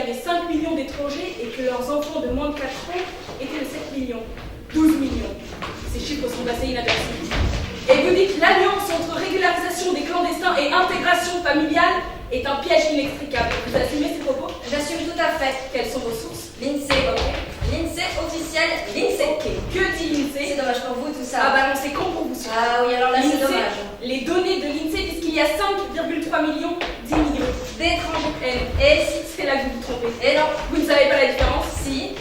avait 5 millions d'étrangers et que leurs enfants de moins de 4 ans étaient de 7 millions. 12 millions. Ces chiffres sont passés inaperçus. Et vous dites l'alliance entre régularisation des clandestins et intégration familiale est un piège inextricable. Vous assumez ces propos? J'assume tout à fait. Quelles sont vos sources? L'INSEE, ok. L'INSEE officiel, l'INSEE. Ok. Que dit l'INSEE? C'est dommage pour vous tout ça. Ah bah non, c'est con pour vous. Ah oui, alors là c'est L'INSEE, dommage. les données de l'INSEE disent qu'il y a 5,3 millions d'immigrés. D'étrangers. Et si c'est là que vous vous trompez? Et non. Vous ne savez pas la différence? Si.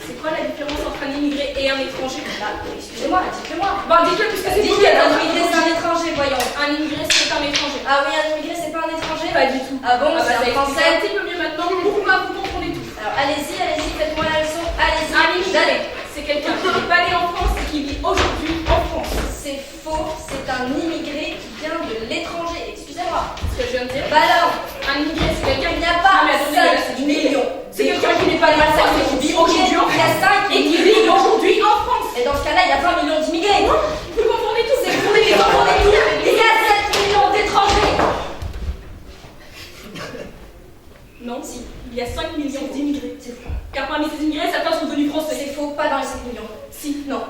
C'est quoi la différence entre un immigré et un étranger? Bah, excusez-moi, dites-le-moi. Bah dites-le puisque c'est vous Dites qui que êtes un immigré c'est un étranger, voyons. Un immigré c'est un étranger. Ah oui, un immigré c'est pas un étranger? Pas du tout. Ah bon, bah, c'est ça un explique français. un petit peu mieux maintenant. Pourquoi vous comprenez tout? Alors allez-y, faites-moi la leçon, allez-y. Un immigré, c'est quelqu'un qui n'est pas né en France et qui vit aujourd'hui en France. C'est faux, c'est un immigré qui vient de l'étranger, excusez-moi. Ce que je viens de dire. Bah alors, Un immigré, c'est quelqu'un il n'y a pas mais attendez, là, c'est 5 du millions. C'est quelqu'un qui n'est pas né en France et qui vit aujourd'hui en Il y a France. 5 Et qui vit aujourd'hui en France. Et dans ce cas-là, il y a 20 millions d'immigrés. Vous confondez tout. C'est vous les confondez tout. Il y a 7 millions d'étrangers. Non, si. Il y a 5 millions d'immigrés. C'est faux. Car parmi ces immigrés, certains sont devenus français. C'est faux, pas dans les 5 millions. Si. Non.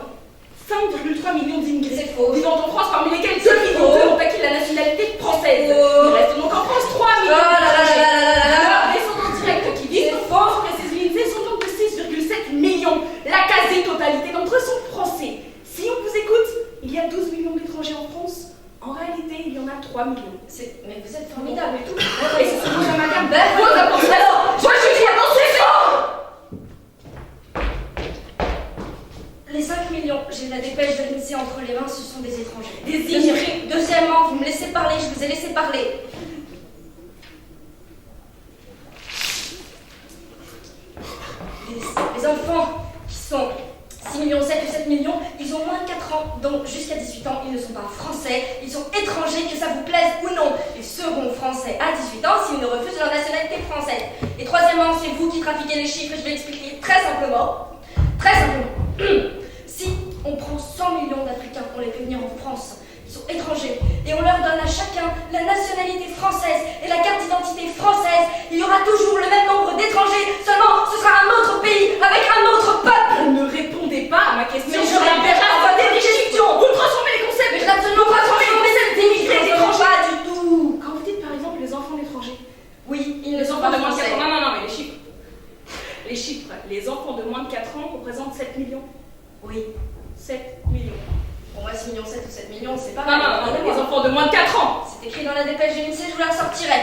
5,3 millions d'immigrés. C'est faux. Vivant en France, parmi lesquels 2 C'est millions faux. ont acquis la nationalité française. Faux. Il reste donc en France 3 Oh millions là là là d'étrangers. là là là là. Les descendants directs qui vivent en C'est France, précise l'INSEE, sont donc de 6,7 millions. La quasi-totalité d'entre eux sont français. Si on vous écoute, il y a 12 millions d'étrangers en France. En réalité, il y en a 3 millions. Mais vous êtes formidable et tout. Et c'est ce que j'amalgame. Ben, Vos apportations. Moi, je dis Les 5 millions, j'ai la dépêche de l'INSEE entre les mains, ce sont des étrangers. Des immigrés. Deuxièmement, vous me laissez parler, je vous ai laissé parler. Les enfants qui sont 6 millions 7 ou 7 millions, ils ont moins de 4 ans, donc jusqu'à 18 ans, ils ne sont pas français, ils sont étrangers, que ça vous plaise ou non. Ils seront français à 18 ans s'ils ne refusent leur nationalité française. Et troisièmement, c'est vous qui trafiquez les chiffres, je vais expliquer très simplement. Très simplement. Si on prend 100 millions d'Africains, on les fait venir en France, ils sont étrangers, et on leur donne à chacun la nationalité française et la carte d'identité française, il y aura toujours le même nombre d'étrangers, seulement ce sera un autre pays, avec un autre peuple. Ne répondez pas à ma question. Mais je réponds à des questions. Vous transformez les concepts. Mais je n'ai absolument pas transformé cette immigrés d'étrangers. Pas du tout. Quand vous dites par exemple les enfants d'étrangers, Oui, ils ne les sont enfants pas de moins de 4 français. ans, non, mais les chiffres. Les chiffres, les enfants de moins de 4 ans représentent 7 millions. Oui. 7 millions. Pour moi, 6 millions 7 ou 7 millions, c'est pas Non, non, non, les enfants de moins de 4 ans. C'est écrit dans la dépêche de l'INSEE, je vous la ressortirai.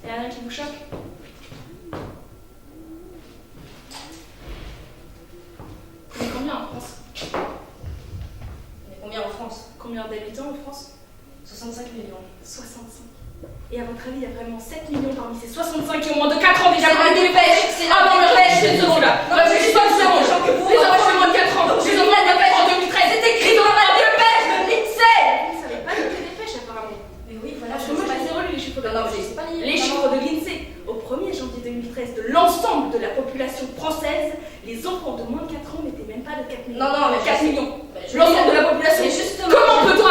Il y a rien qui vous choque? On est combien en France? On est combien en France? Combien d'habitants en France? 65 millions. 65. Et à votre avis, il y a vraiment 7 millions parmi ces 65 qui ont moins de 4 ans déjà? C'est la dépêche, c'est Ah la non, mais dépêche. restez une seconde là. Non, Là, mais j'ai je pas de suis seconde. sûr que vous, Les en enfants de fait, moins de 4 ans. donc, Les je enfants lis de la moins de 4 ans en dépêche. 2013. C'est écrit dans la dépêche de l'INSEE. Vous savez pas lire les dépêches apparemment. Mais oui, voilà, Parce je que moi, sais je pas les ai lire. relus les chiffres de Non, non, je sais pas lire. Les chiffres de l'INSEE. Au 1er janvier 2013, de l'ensemble de la population française, les enfants de moins de 4 ans n'étaient même pas de 4 millions. Non, non, mais 4 millions. Mais je L'ensemble de lis la population. Mais justement, Comment peut-on